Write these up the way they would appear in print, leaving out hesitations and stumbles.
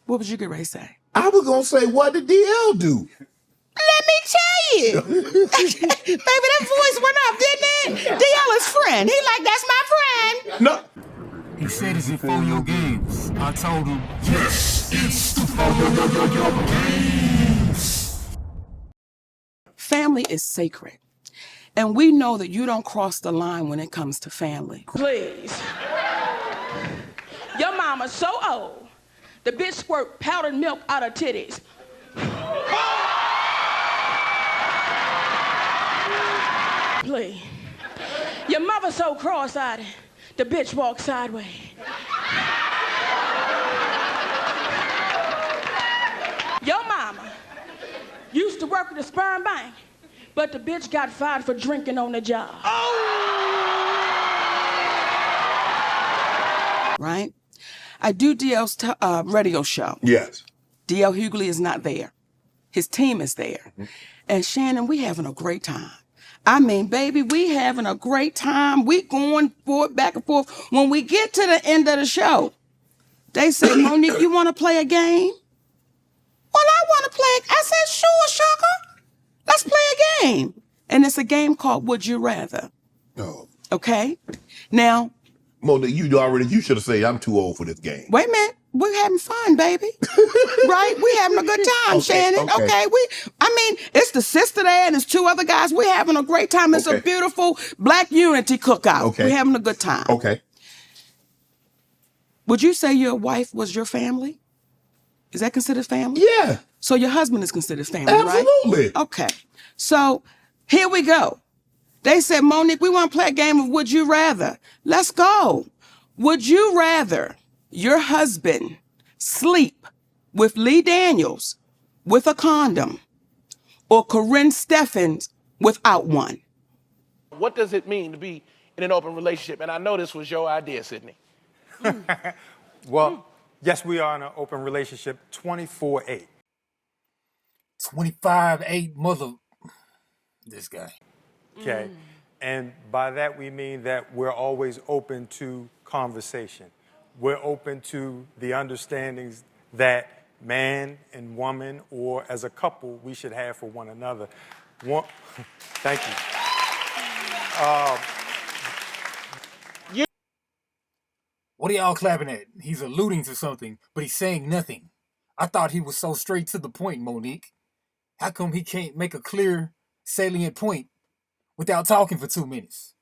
What would you get ready to say? I was going to say, what did DL do? Let me tell you. Baby, that voice went up, didn't it? DL is friend. He like, that's my friend. No. He said it's for your games. I told him, yes, it's for your games. Family is sacred. And we know that you don't cross the line when it comes to family. Please. Your mama's so old, the bitch squirt powdered milk out her titties. Please. Your mother's so cross-eyed, the bitch walks sideways. Your mama used to work at the sperm bank, but the bitch got fired for drinking on the job. Right? I do DL's radio show. Yes. DL Hughley is not there. His team is there. Mm-hmm. And Shannon, we having a great time. I mean, baby, we having a great time. We going forward, back and forth. When we get to the end of the show, they say, Monique, you want to play a game? Well, I want to play. I said, sure, sugar. Let's play a game. And it's a game called Would You Rather. Oh. Okay? Now. Monique, you should have said, I'm too old for this game. Wait a minute. We're having fun, baby. Right? We're having a good time, Shannon. Okay. It's the sister there and there's two other guys. We're having a great time. It's a beautiful Black unity cookout. Okay. We're having a good time. Okay. Would you say your wife was your family? Is that considered family? Yeah. So your husband is considered family, Absolutely. Right? Okay. So here we go. They said, Monique, we want to play a game of Would You Rather. Let's go. Would you rather your husband sleep with Lee Daniels with a condom or Corinne Steffens without one? What does it mean to be in an open relationship? And I know this was your idea, Sydney. Well, yes, we are in an open relationship 24/8. 25/8 mother. This guy. Okay. And by that, we mean that we're always open to conversation. We're open to the understandings that man and woman, or as a couple, we should have for one another. Thank you. What are y'all clapping at? He's alluding to something, but he's saying nothing. I thought he was so straight to the point, Monique. How come he can't make a clear, salient point without talking for 2 minutes?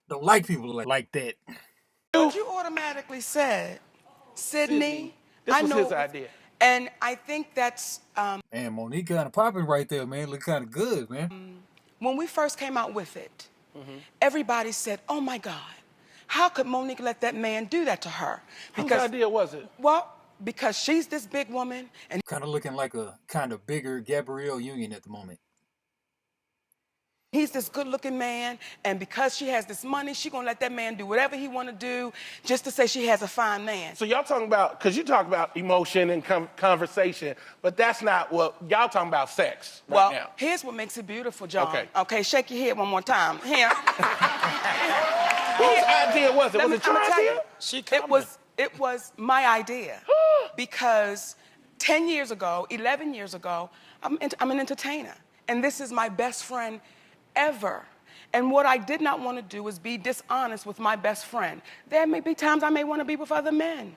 Don't like people like that. What you automatically said, Sydney. This was his idea. And I think that's... Man, Monique kind of popping right there, man. Look kind of good, man. When we first came out with it, everybody said, oh my God, how could Monique let that man do that to her? Whose idea was it? Well, because she's this big woman. And kind of looking like a kind of bigger Gabrielle Union at the moment. he's this good-looking man, and because she has this money, she's going to let that man do whatever he want to do just to say she has a fine man. So y'all talking about, because you talk about emotion and conversation, but that's not what, y'all talking about sex right now. Here's what makes it beautiful, John. Okay, shake your head one more time. Here. Whose idea was it? Was it your idea? It was my idea. Because 10 years ago, 11 years ago, I'm an entertainer, and this is my best friend ever. And what I did not want to do was be dishonest with my best friend. There may be times I may want to be with other men.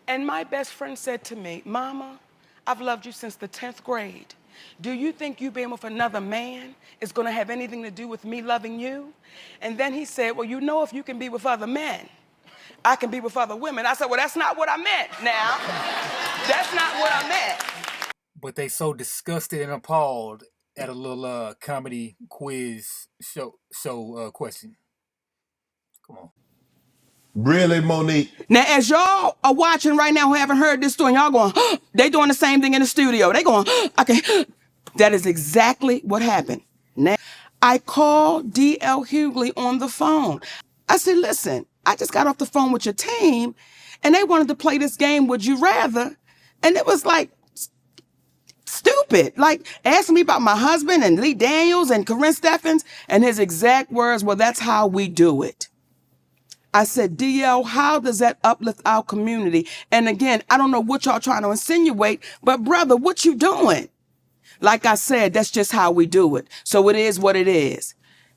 And my best friend said to me, Mama, I've loved you since the 10th grade. Do you think you being with another man is going to have anything to do with me loving you? And then he said, well, you know, if you can be with other men, I can be with other women. I said, well, that's not what I meant now. That's not what I meant. But they so disgusted and appalled at a little comedy quiz show question. Come on. Really, Monique? Now, as y'all are watching right now who haven't heard this story, y'all going, they doing the same thing in the studio. They going, okay. That is exactly what happened. Now, I called DL Hughley on the phone. I said, listen, I just got off the phone with your team, and they wanted to play this game, Would You Rather? And it was like, stupid. Like, asking me about my husband and Lee Daniels and Corinne Steffens, and his exact words, well, that's how we do it. I said, DL, how does that uplift our community? And again, I don't know what y'all trying to insinuate, but brother, what you doing? Like I said, that's just how we do it. So it is what it is.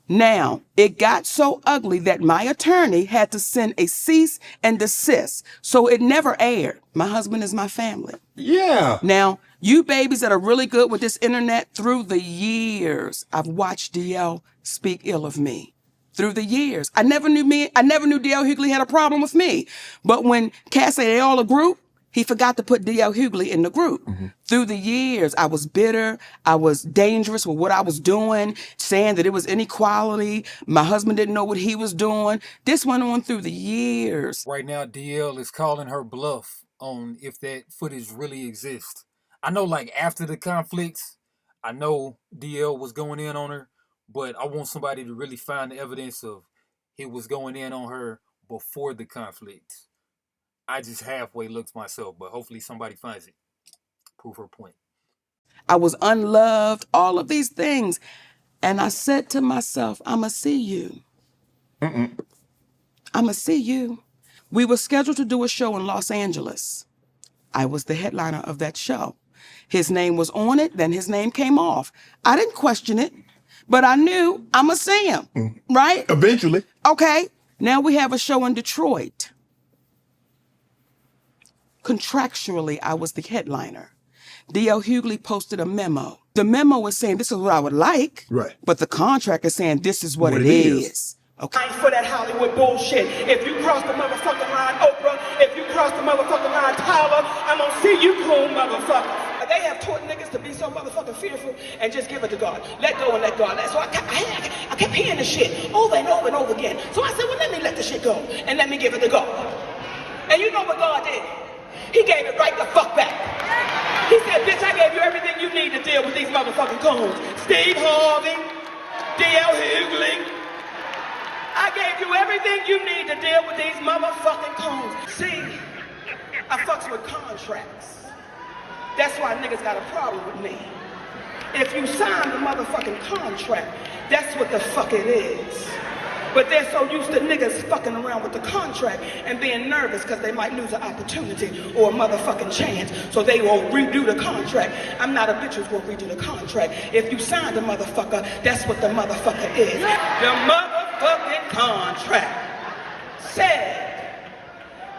Now, it got so ugly that my attorney had to send a cease and desist. So it never aired. My husband is my family. Yeah. Now, you babies that are really good with this internet, through the years, I've watched DL speak ill of me. Through the years. I never knew DL Hughley had a problem with me. But when Cass said they all a group, he forgot to put DL Hughley in the group. Through the years, I was bitter. I was dangerous with what I was doing, saying that it was inequality. My husband didn't know what he was doing. This went on through the years. Right now, DL is calling her bluff on if that footage really exists. I know, like, after the conflicts, I know DL was going in on her, but I want somebody to really find the evidence of he was going in on her before the conflict. I just halfway looked myself, but hopefully somebody finds it. Prove her point. I was unloved, all of these things. And I said to myself, I'ma see you. I'ma see you. We were scheduled to do a show in Los Angeles. I was the headliner of that show. His name was on it, then his name came off. I didn't question it, but I knew I'ma see him, right? Eventually. Okay, now we have a show in Detroit. Contractually, I was the headliner. DL Hughley posted a memo. The memo was saying, this is what I would like. Right. But the contract is saying, this is what it is. Okay. I ain't for that Hollywood bullshit. If you cross the motherfucking line, Oprah, if you cross the motherfucking line, Tyler, I'm gonna see you cool, motherfucker. They have taught niggas to be so motherfucking fearful and just give it to God. Let go and let God. So I kept hearing this shit over and over and over again. So I said, well, let me let the shit go and let me give it to God. And you know what God did? He gave it right the fuck back. He said, bitch, I gave you everything you need to deal with these motherfucking coons. Steve Harvey, DL Hughley. I gave you everything you need to deal with these motherfucking coons. See, I fucks with contracts. That's why niggas got a problem with me. If you sign the motherfucking contract, that's what the fuck it is. But they're so used to niggas fucking around with the contract and being nervous because they might lose an opportunity or a motherfucking chance. So they will redo the contract. I'm not a bitch who's gonna redo the contract. If you signed a motherfucker, that's what the motherfucker is. The motherfucking contract said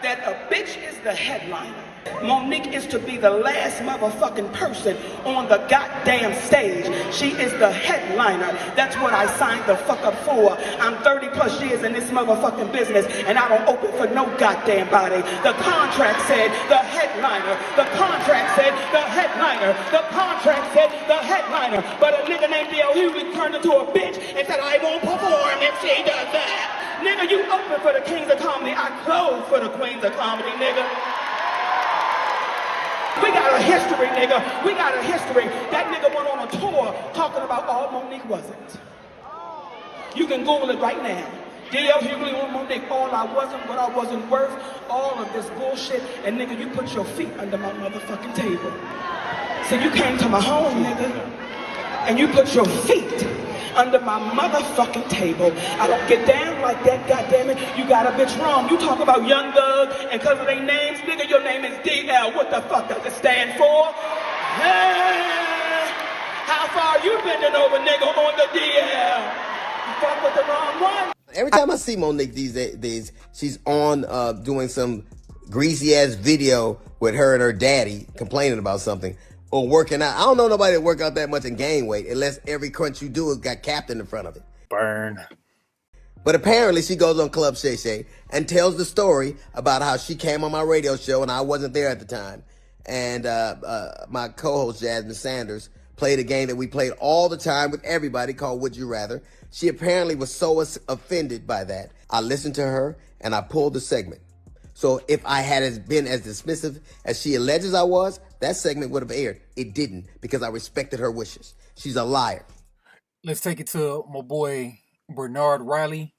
that a bitch is the headliner. Monique is to be the last motherfucking person on the goddamn stage. She is the headliner. That's what I signed the fuck up for. I'm 30 plus years in this motherfucking business and I don't open for no goddamn body. The contract said the headliner. The contract said the headliner. The contract said the headliner. But a nigga named DL Hughley turned into a bitch and said I won't perform if she does that. Nigga, you open for the kings of comedy. I close for the queens of comedy, nigga. We got a history, nigga. We got a history. That nigga went on a tour talking about all Monique wasn't. You can Google it right now. DL Hughley on Monique. All I wasn't, what I wasn't worth, all of this bullshit. And nigga, you put your feet under my motherfucking table. So you came to my home, nigga. And you put your feet under my motherfucking table. I don't get down like that, goddammit. You got a bitch wrong. You talk about Young Thug, and because of their names, nigga, your name is DL. What the fuck does it stand for? Hey, how far you bending over, nigga, on the DL? You fuck with the wrong one. Every time I see Monique these days, she's on doing some greasy ass video with her and her daddy complaining about something. Or working out. I don't know nobody that work out that much and gain weight unless every crunch you do has got Captain in front of it. Burn. But apparently she goes on Club Shay Shay and tells the story about how she came on my radio show and I wasn't there at the time. And my co-host Jasmine Sanders played a game that we played all the time with everybody called Would You Rather. She apparently was so offended by that. I listened to her and I pulled the segment. So if I had been as dismissive as she alleges I was, that segment would have aired. It didn't because I respected her wishes. She's a liar. Let's take it to my boy Bernard Riley,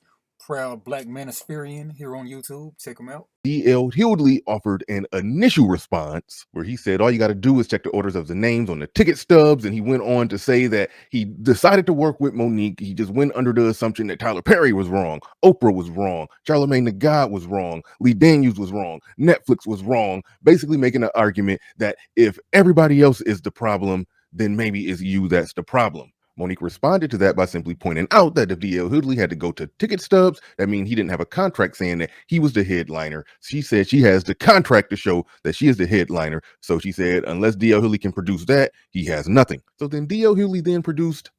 proud black manospherean here on YouTube. Check him out. D.L. Hughley offered an initial response where he said all you got to do is check the orders of the names on the ticket stubs, and he went on to say that he decided to work with Monique. He just went under the assumption that Tyler Perry was wrong, Oprah was wrong, Charlamagne the God was wrong, Lee Daniels was wrong, Netflix was wrong, basically making an argument that if everybody else is the problem, then maybe it's you that's the problem. Monique responded to that by simply pointing out that if D.L. Hughley had to go to ticket stubs, that means he didn't have a contract saying that he was the headliner. She said she has the contract to show that she is the headliner. So she said, unless D.L. Hughley can produce that, he has nothing. So then D.L. Hughley then produced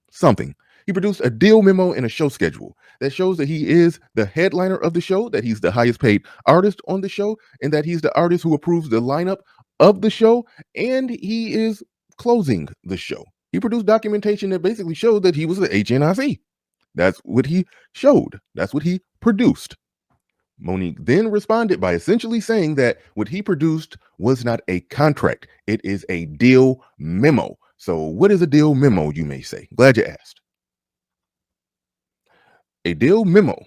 something. He produced a deal memo and a show schedule that shows that he is the headliner of the show, that he's the highest paid artist on the show, and that he's the artist who approves the lineup of the show, and he is closing the show. He produced documentation that basically showed that he was the HNIC. That's what he showed. That's what he produced. Monique then responded by essentially saying that what he produced was not a contract. It is a deal memo. So what is a deal memo, you may say? Glad you asked. A deal memo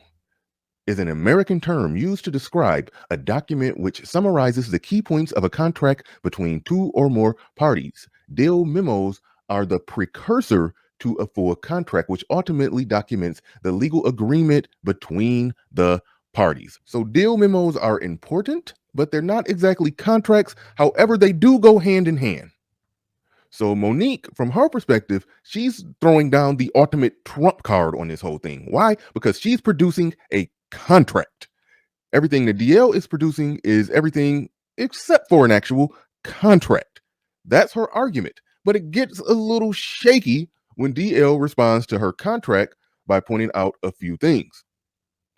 is an American term used to describe a document which summarizes the key points of a contract between two or more parties. Deal memos are the precursor to a full contract, which ultimately documents the legal agreement between the parties. So deal memos are important, but they're not exactly contracts. However, they do go hand in hand. So Monique, from her perspective, she's throwing down the ultimate trump card on this whole thing. Why? Because she's producing a contract. Everything that DL is producing is everything except for an actual contract. That's her argument. But it gets a little shaky when DL responds to her contract by pointing out a few things.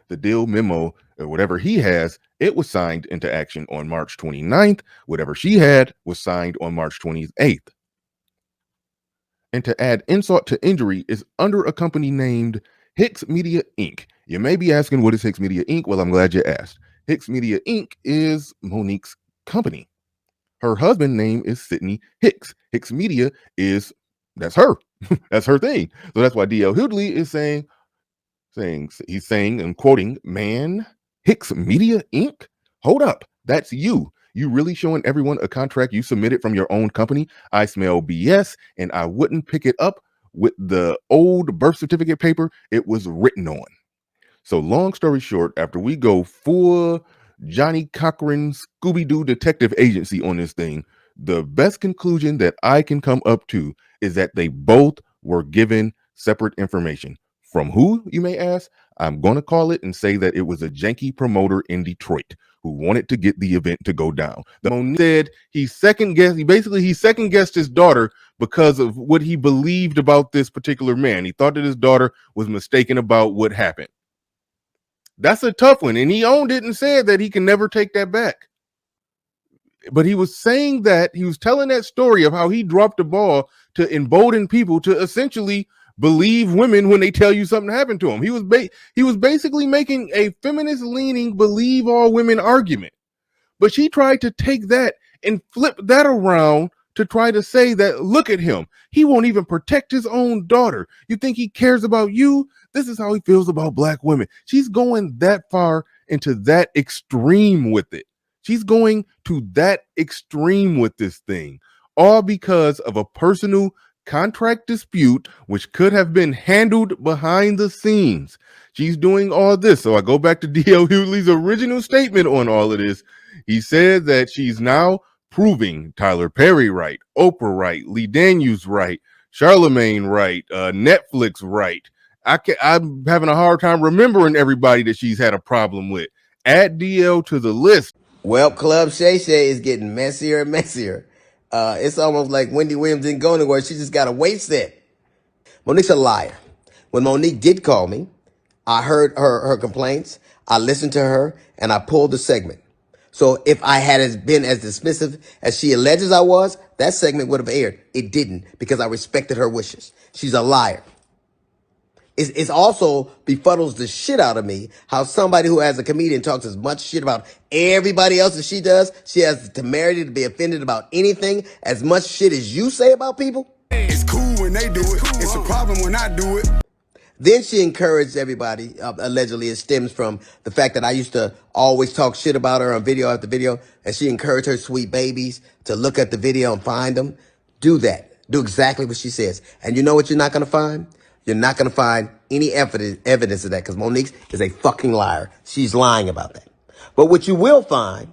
The deal memo, or whatever he has, it was signed into action on March 29th. Whatever she had was signed on March 28th. And to add insult to injury, is under a company named Hicks Media Inc. You may be asking, what is Hicks Media Inc.? Well, I'm glad you asked. Hicks Media Inc. is Monique's company. Her husband's name is Sidney Hicks. Hicks Media that's her. That's her thing. So that's why D.L. Hughley is saying, he's saying, and quoting, man, Hicks Media Inc.? Hold up. That's you. You really showing everyone a contract you submitted from your own company? I smell BS, and I wouldn't pick it up with the old birth certificate paper it was written on. So long story short, after we go full Johnny Cochran Scooby-Doo detective agency on this thing, the best conclusion that I can come up to is that they both were given separate information. From who, you may ask? I'm going to call it and say that it was a janky promoter in Detroit who wanted to get the event to go down. The Monique said he second guessed his daughter because of what he believed about this particular man. He thought that his daughter was mistaken about what happened. That's a tough one, and he owned it and said that he can never take that back. But he was saying that, he was telling that story of how he dropped the ball to embolden people to essentially believe women when they tell you something happened to him. He was basically making a feminist-leaning believe all women argument. But she tried to take that and flip that around to try to say that, look at him. He won't even protect his own daughter. You think he cares about you? This is how he feels about black women. She's going that far into that extreme with it. She's going to that extreme with this thing, all because of a personal contract dispute, which could have been handled behind the scenes. She's doing all this. So I go back to D.L. Hughley's original statement on all of this. He said that she's now proving Tyler Perry right, Oprah right, Lee Daniels right, Charlamagne right, Netflix right. I'm having a hard time remembering everybody that she's had a problem with. Add DL to the list. Well, Club Shay Shay is getting messier and messier. It's almost like Wendy Williams didn't go anywhere. She just got a wait set. Monique's a liar. When Monique did call me, I heard her complaints. I listened to her and I pulled the segment. So if I had been as dismissive as she alleges I was, that segment would have aired. It didn't because I respected her wishes. She's a liar. It's also befuddles the shit out of me how somebody who, as a comedian, talks as much shit about everybody else as she does, she has the temerity to be offended about anything as much shit as you say about people. It's cool when they do it. It's a problem when I do it. Then she encouraged everybody, allegedly it stems from the fact that I used to always talk shit about her on video after video, and she encouraged her sweet babies to look at the video and find them. Do that. Do exactly what she says. And you know what you're not going to find? You're not going to find any evidence of that, because Monique is a fucking liar. She's lying about that. But what you will find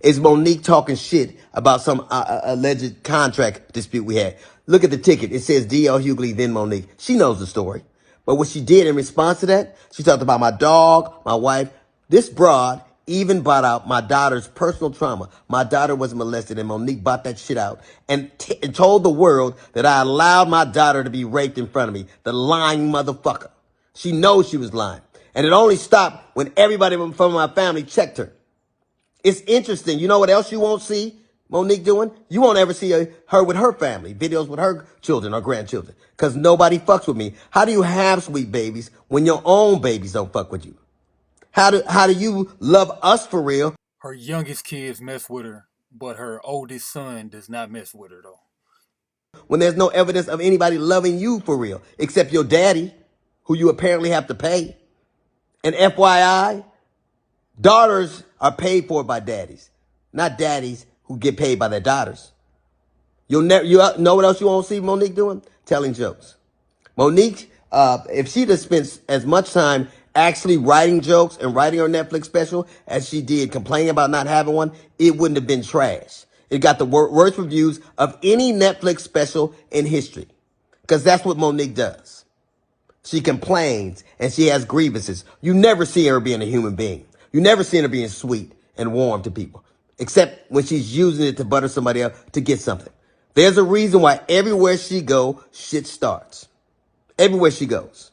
is Monique talking shit about some alleged contract dispute we had. Look at the ticket. It says D.L. Hughley, then Monique. She knows the story. But what she did in response to that, she talked about my dog, my wife. This broad even brought out my daughter's personal trauma. My daughter was molested, and Monique brought that shit out and told the world that I allowed my daughter to be raped in front of me. The lying motherfucker. She knows she was lying. And it only stopped when everybody from my family checked her. It's interesting. You know what else you won't see Monique doing? You won't ever see her with her family, videos with her children or grandchildren, because nobody fucks with me. How do you have sweet babies when your own babies don't fuck with you? How do you love us for real? Her youngest kids mess with her, but her oldest son does not mess with her, though. When there's no evidence of anybody loving you for real, except your daddy, who you apparently have to pay. And FYI, daughters are paid for by daddies, not daddies who get paid by their daughters. You know what else you won't see Monique doing? Telling jokes. Monique, if she'd have spent as much time actually writing jokes and writing her Netflix special as she did complaining about not having one, it wouldn't have been trash. It got the worst reviews of any Netflix special in history, because that's what Monique does. She complains and she has grievances. You never see her being a human being. You never see her being sweet and warm to people, except when she's using it to butter somebody up to get something. There's a reason why everywhere she goes, shit starts. Everywhere she goes.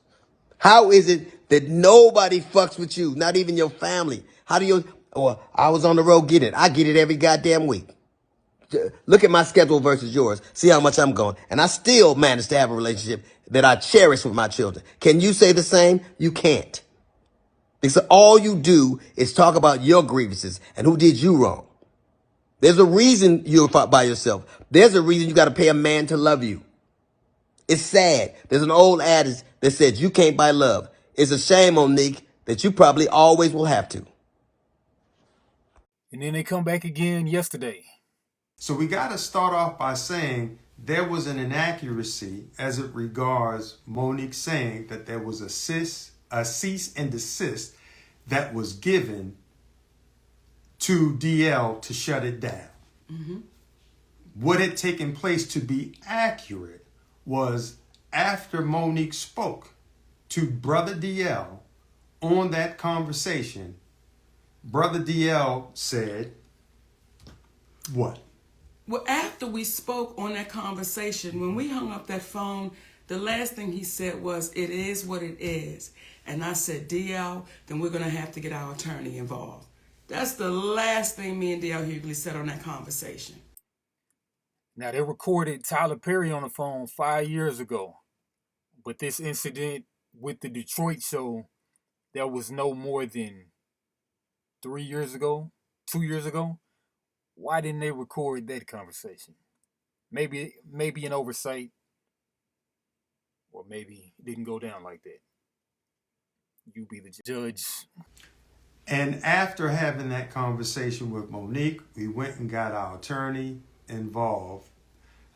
How is it that nobody fucks with you, not even your family? How do you, or I was on the road getting it. I get it every goddamn week. Look at my schedule versus yours. See how much I'm going. And I still manage to have a relationship that I cherish with my children. Can you say the same? You can't. Because all you do is talk about your grievances and who did you wrong. There's a reason you're by yourself. There's a reason you got to pay a man to love you. It's sad. There's an old adage that says you can't buy love. It's a shame, Monique, that you probably always will have to. And then they come back again yesterday. So we got to start off by saying there was an inaccuracy as it regards Monique saying that there was a cease and desist that was given to DL to shut it down. Mm-hmm. What had taken place, to be accurate, was after Monique spoke to Brother DL on that conversation, Brother DL said, what? Well, after we spoke on that conversation, when we hung up that phone, the last thing he said was, "It is what it is." And I said, DL, then we're going to have to get our attorney involved. That's the last thing me and DL Hughley said on that conversation. Now, they recorded Tyler Perry on the phone 5 years ago. But this incident with the Detroit show, that was no more than 3 years ago, 2 years ago. Why didn't they record that conversation? Maybe an oversight, or maybe it didn't go down like that. You be the judge. And after having that conversation with Monique, we went and got our attorney involved,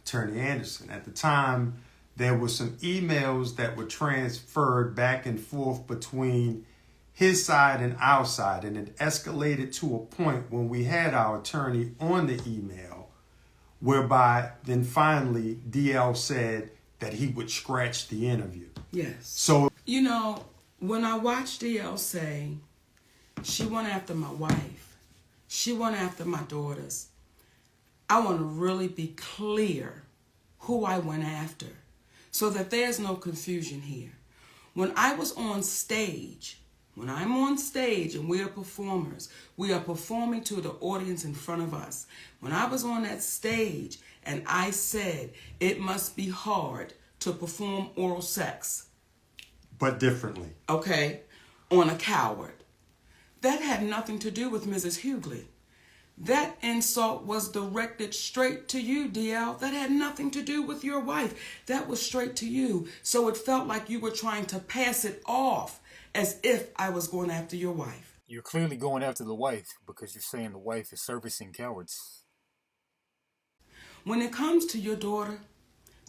Attorney Anderson. At the time, there were some emails that were transferred back and forth between his side and our side, and it escalated to a point when we had our attorney on the email, whereby then finally DL said that he would scratch the interview. Yes. So, you know, when I watched DL say, she went after my wife, she went after my daughters, I want to really be clear who I went after so that there's no confusion here. When I was on stage, when I'm on stage and we are performers, we are performing to the audience in front of us. When I was on that stage and I said it must be hard to perform oral sex. but differently. Okay, on a coward. That had nothing to do with Mrs. Hughley. That insult was directed straight to you, DL. That had nothing to do with your wife. That was straight to you. So it felt like you were trying to pass it off as if I was going after your wife. You're clearly going after the wife because you're saying the wife is servicing cowards. When it comes to your daughter,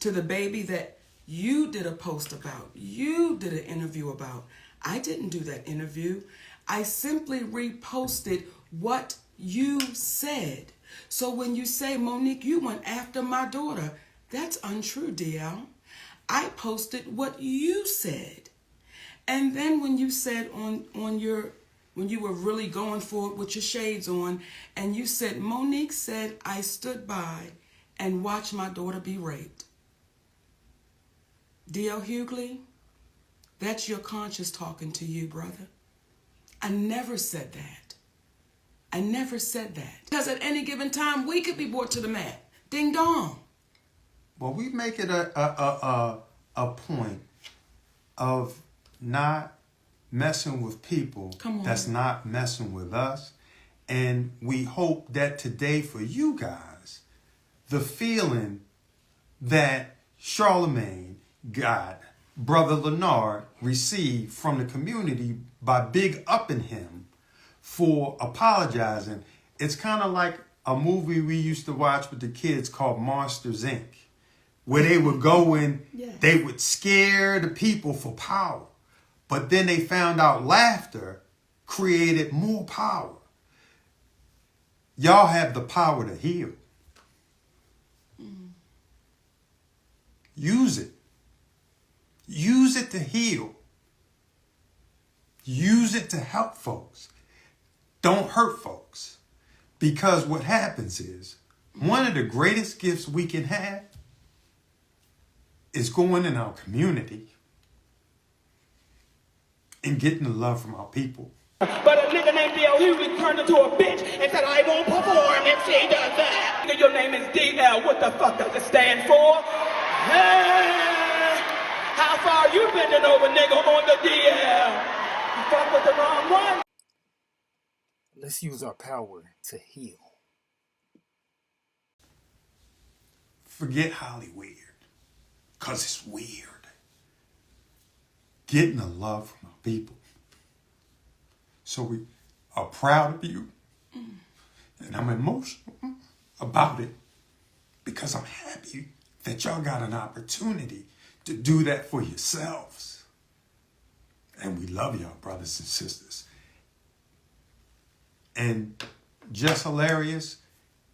to the baby that you did a post about, you did an interview about, I didn't do that interview. I simply reposted what you said. So when you say, Monique, you went after my daughter, that's untrue, DL. I posted what you said. And then when you said when you were really going for it with your shades on, and you said, Monique said, I stood by and watched my daughter be raped. D.L. Hughley, that's your conscience talking to you, brother. I never said that. I never said that. Because at any given time, we could be brought to the mat. Ding dong. Well, we make it a point of not messing with people that's not messing with us. And we hope that today for you guys, the feeling that Charlemagne got, Brother Leonard received from the community by big upping him for apologizing. It's kind of like a movie we used to watch with the kids called Monsters, Inc., where they would go in, they would scare the people for power. But then they found out laughter created more power. Y'all have the power to heal. Use it. Use it to heal. Use it to help folks. Don't hurt folks. Because what happens is, one of the greatest gifts we can have is going in our community and getting the love from our people. But a nigga named D.L. Hughley turned into a bitch and said, I won't perform if she does that. Nigga, your name is D.L. What the fuck does it stand for? Hey, how far you bending over, nigga, on the D.L.? You fuck with the wrong one. Let's use our power to heal. Forget Hollywood, because it's weird. Getting the love from our people. So we are proud of you. And I'm emotional about it because I'm happy that y'all got an opportunity to do that for yourselves. And we love y'all, brothers and sisters. And just hilarious,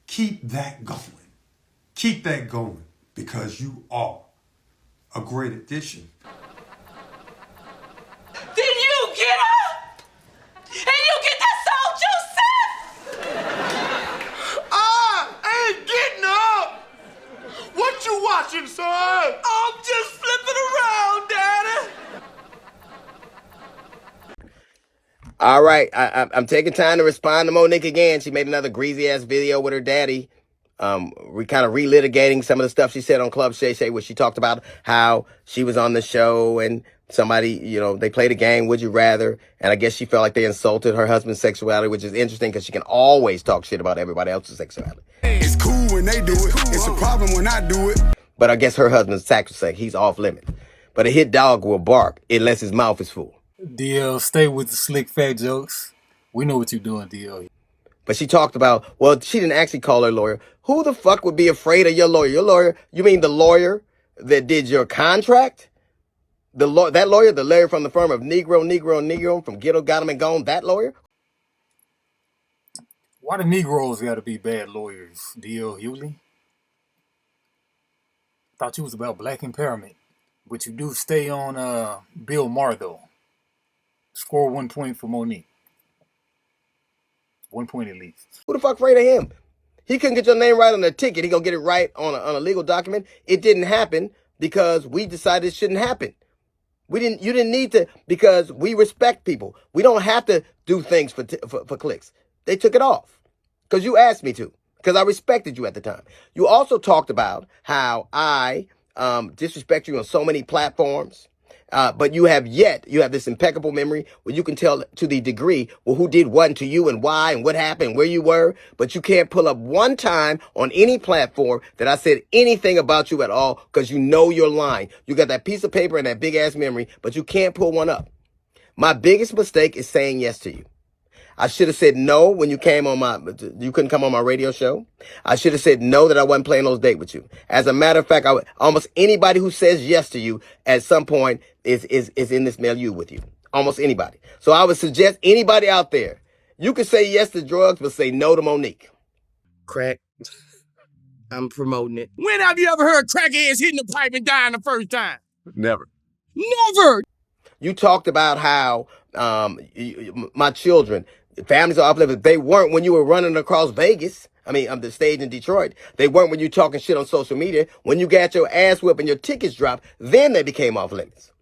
keep that going. Keep that going because you are a great addition. Then you get up and you get that soul juice. I ain't getting up. What you watching, son? I'm just flipping around, Daddy. All right, I'm taking time to respond to Monique again. She made another greasy-ass video with her daddy. We kind of relitigating some of the stuff she said on Club Shay Shay, where she talked about how she was on the show and somebody, they played a game, Would You Rather? And I guess she felt like they insulted her husband's sexuality, which is interesting because she can always talk shit about everybody else's sexuality. It's cool when they do it. It's a problem when I do it. But I guess her husband's sacrosanct. He's off limits. But a hit dog will bark unless his mouth is full. DL, stay with the slick fat jokes. We know what you're doing, DL. But she talked about, well, she didn't actually call her lawyer. Who the fuck would be afraid of your lawyer? Your lawyer, you mean the lawyer that did your contract? That lawyer, the lawyer from the firm of Negro from Ghetto, Got 'em and Gone, that lawyer? Why the Negroes gotta be bad lawyers, D.L. Hughley? Thought you was about black empowerment. But you do stay on Bill Maher, though. Score 1 point for Monique. 1 point at least. Who the fuck afraid of him? He couldn't get your name right on the ticket. He gonna get it right on a legal document. It didn't happen because we decided it shouldn't happen. You didn't need to, because we respect people. We don't have to do things for clicks. They took it off because you asked me to, because I respected you at the time. You also talked about how I disrespect you on so many platforms. But you have this impeccable memory where you can tell to the degree, well, who did what to you and why and what happened, where you were. But you can't pull up one time on any platform that I said anything about you at all because you know you're lying. You got that piece of paper and that big ass memory, but you can't pull one up. My biggest mistake is saying yes to you. I should have said no when you couldn't come on my radio show. I should have said no that I wasn't playing those dates with you. As a matter of fact, almost anybody who says yes to you at some point is in this milieu with you. Almost anybody. So I would suggest anybody out there, you can say yes to drugs, but say no to Monique. Crack. I'm promoting it. When have you ever heard crackheads hitting the pipe and dying the first time? Never. Never. You talked about how my children, families are uplifted. They weren't when you were running across Vegas. The stage in Detroit. They weren't when you talking shit on social media. When you got your ass whipped and your tickets dropped, then they became off limits.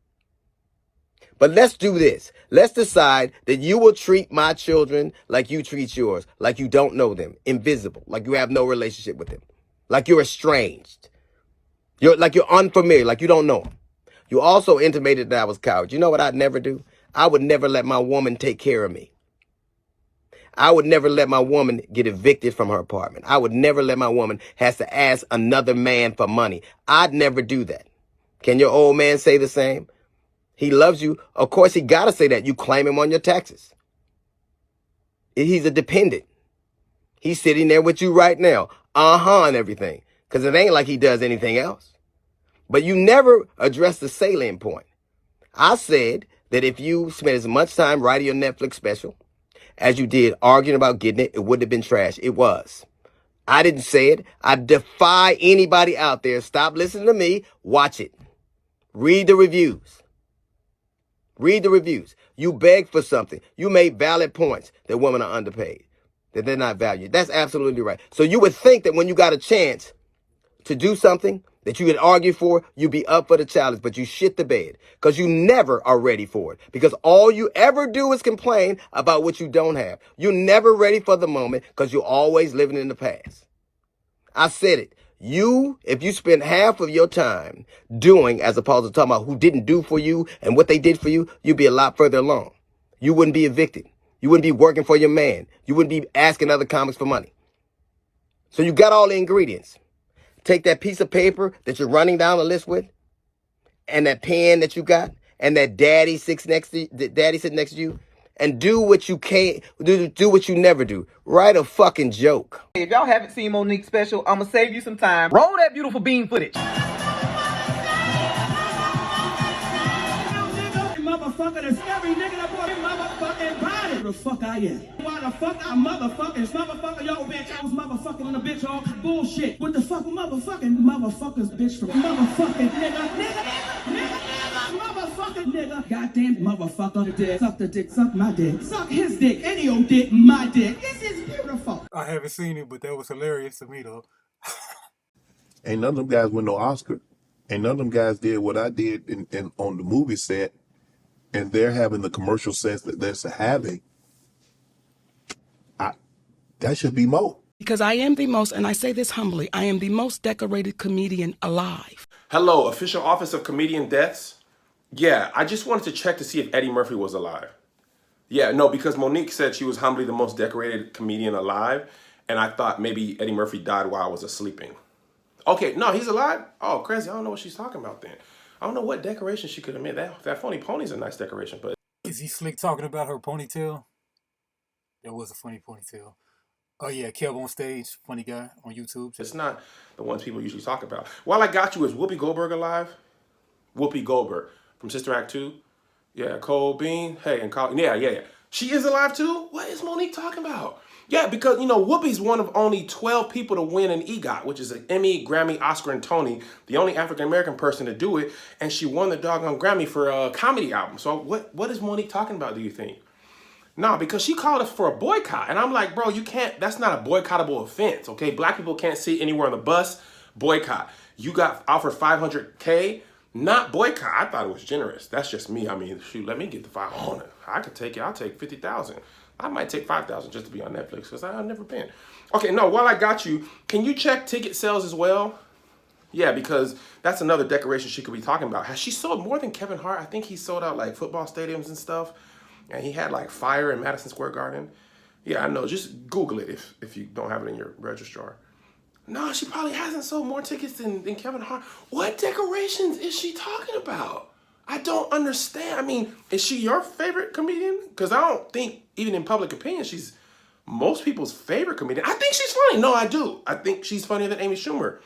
But let's do this. Let's decide that you will treat my children like you treat yours, like you don't know them, invisible, like you have no relationship with them, like you're estranged, you're unfamiliar, like you don't know them. You also intimated that I was a coward. You know what I'd never do? I would never let my woman take care of me. I would never let my woman get evicted from her apartment. I would never let my woman has to ask another man for money. I'd never do that. Can your old man say the same? He loves you. Of course, he got to say that. You claim him on your taxes. He's a dependent. He's sitting there with you right now. And everything. Because it ain't like he does anything else. But you never address the salient point. I said that if you spent as much time writing your Netflix special as you did arguing about getting it, it wouldn't have been trash. It was. I didn't say it. I defy anybody out there. Stop listening to me. Watch it. Read the reviews. Read the reviews. You begged for something. You made valid points that women are underpaid, that they're not valued. That's absolutely right. So you would think that when you got a chance to do something that you would argue for, you'd be up for the challenge, but you shit the bed because you never are ready for it. Because all you ever do is complain about what you don't have. You're never ready for the moment because you're always living in the past. I said it. If you spend half of your time doing as opposed to talking about who didn't do for you and what they did for you, you'd be a lot further along. You wouldn't be evicted. You wouldn't be working for your man. You wouldn't be asking other comics for money. So you got all the ingredients. Take that piece of paper that you're running down the list with, and that pen that you got, and that daddy sitting next to you, and do what you can't do what you never do. Write a fucking joke. If y'all haven't seen Monique's special, I'm gonna save you some time. Roll that beautiful bean footage. Motherfucker, that's every nigga that bought his motherfucking body. Who the fuck I am? Why the fuck I'm motherfucking this motherfucker? Yo, bitch, I was motherfucking on the bitch all bullshit. What the fuck, motherfuckers, bitch, from motherfucking nigga, motherfucking nigga, goddamn motherfucker, dick, suck the dick, suck my dick, suck his dick, any old dick, my dick. This is beautiful. I haven't seen it, but that was hilarious to me though. Ain't none of them guys win no Oscar. Ain't none of them guys did what I did in on the movie set. And they're having the commercial sense that they're having. That should be more. Because I am the most, and I say this humbly, I am the most decorated comedian alive. Hello, official office of comedian deaths. Yeah, I just wanted to check to see if Eddie Murphy was alive. Yeah, no, because Monique said she was humbly the most decorated comedian alive, and I thought maybe Eddie Murphy died while I was sleeping. Okay, no, he's alive? Oh, crazy. I don't know what she's talking about then. I don't know what decoration she could have made. That funny pony's a nice decoration, but... Is he slick talking about her ponytail? That was a funny ponytail. Oh yeah, Kev on stage, funny guy on YouTube. It's not the ones people usually talk about. While I got you, is Whoopi Goldberg alive? Whoopi Goldberg from Sister Act 2. Yeah, Cole Bean. Hey, and Colin. Yeah. She is alive too? What is Monique talking about? Yeah, because, you know, Whoopi's one of only 12 people to win an EGOT, which is an Emmy, Grammy, Oscar, and Tony, the only African-American person to do it, and she won the doggone Grammy for a comedy album. So what is Monique talking about, do you think? No, because she called us for a boycott, and I'm like, bro, you can't, that's not a boycottable offense, okay? Black people can't sit anywhere on the bus, boycott. You got offered $500K, not boycott. I thought it was generous. That's just me. I mean, shoot, let me get the 500. I could take it. I'll take 50,000. I might take 5,000 just to be on Netflix because I've never been. Okay, no, while I got you, can you check ticket sales as well? Yeah, because that's another decoration she could be talking about. Has she sold more than Kevin Hart? I think he sold out like football stadiums and stuff. And he had like fire in Madison Square Garden. Yeah, I know. Just Google it if you don't have it in your registrar. No, she probably hasn't sold more tickets than Kevin Hart. What decorations is she talking about? I don't understand. I mean, is she your favorite comedian? Because I don't think, even in public opinion, she's most people's favorite comedian. I think she's funny. No, I do. I think she's funnier than Amy Schumer.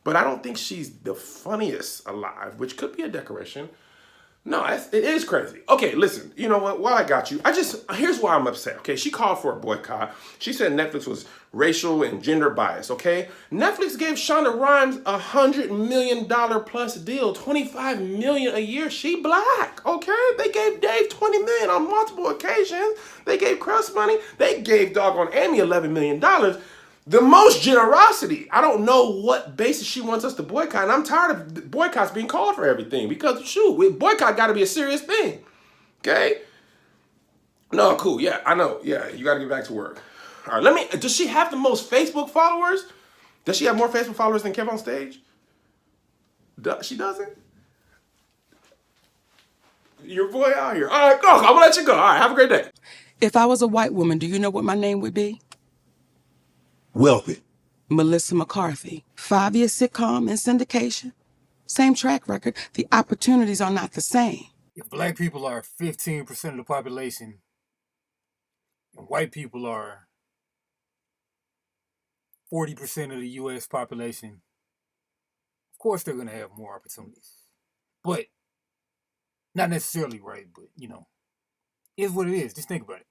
But I don't think she's the funniest alive, which could be a decoration. No, it is crazy. Okay, listen, you know what? While I got you, here's why I'm upset, okay? She called for a boycott. She said Netflix was racial and gender biased, okay? Netflix gave Shonda Rhimes a $100 million plus deal, $25 million a year. She black, okay? They gave Dave $20 million on multiple occasions. They gave Crust money. They gave doggone Amy $11 million. The most generosity. I don't know what basis she wants us to boycott. And I'm tired of boycotts being called for everything because, shoot, boycott got to be a serious thing. Okay? No, cool. Yeah, I know. Yeah, you got to get back to work. All right, does she have the most Facebook followers? Does she have more Facebook followers than Kev on Stage? She doesn't? Your boy out here. All right, go. I'm going to let you go. All right, have a great day. If I was a white woman, do you know what my name would be? Wealthy. Melissa McCarthy. 5-year sitcom and syndication. Same track record. The opportunities are not the same. If black people are 15% of the population, and white people are 40% of the U.S. population, of course they're going to have more opportunities. But, not necessarily right, but, you know, it's what it is. Just think about it.